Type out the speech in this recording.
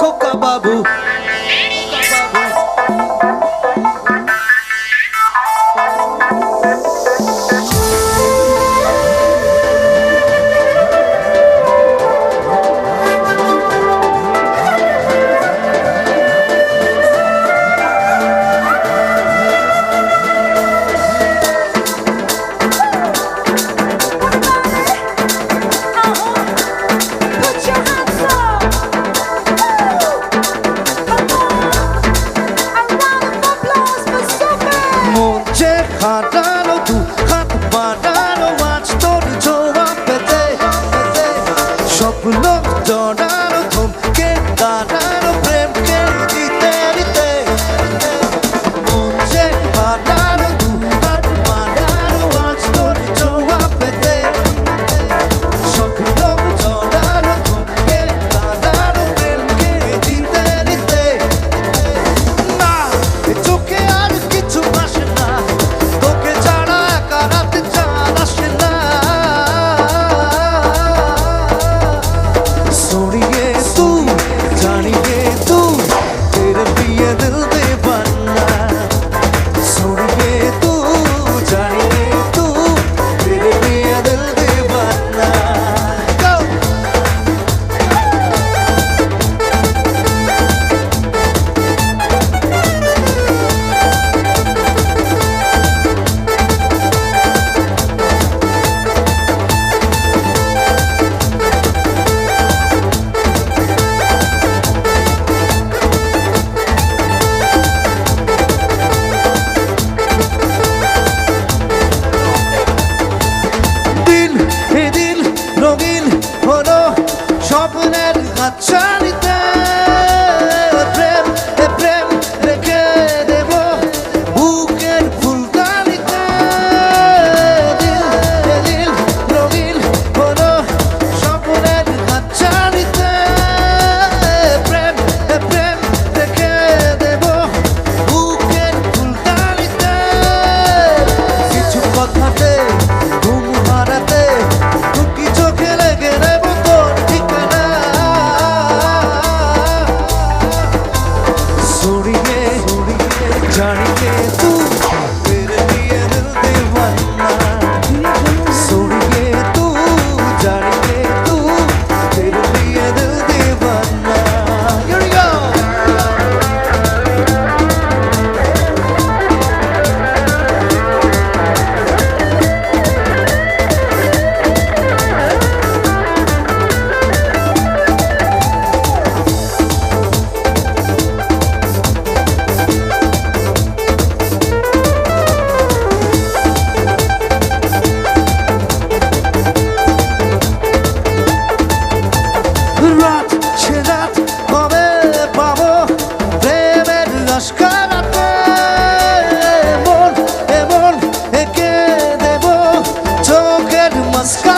খোকা বাবু হাঁটানো দু হাত বাড়ানো আজ তোর ছোঁয়া পেতে স্বপ্ন জড়ানো থমকে দাঁড়ানো প্রেমকে দিতে দিতে মন যে হাঁটানো দু হাত বাড়ানো আজ তোর ছোঁয়া পেতে স্বপ্ন জড়ানো থমকে দাঁড়ানো প্রেমকে দিতে দিতে না চোখে আর কিছু আসে না তোকে ছাড়া একা রাতে চাঁদ আসে না सोनिए तू जानिए तू तेरे लिए दिल दीवाना सोनिए तू जानिए तू तेरे लिए दिल दीवाना Go! রঙিন হলো স্বপ্নের হাতছানিতে প্রেম প্রেম রেখে দেব বুকের ফুলদানিতে দিল রঙিন হলো স্বপ্নের হাতছানিতে প্রেম প্রেম রেখে দেব বুকের ফুলদানিতে কিছু কথাতে ঘুম হারাতে চোখে লেগে নেব তোর ঠিকানা सोनिए जानिए तू तेरे लिए दिल दीवाना सोनिए तू जानिए तू तेरे लिए दिल दीवाना Here we go! রাত সে রাত কবে পাবো প্রেমের লস্করাতে মন এমন এঁকে দেব চোখের মাস্কা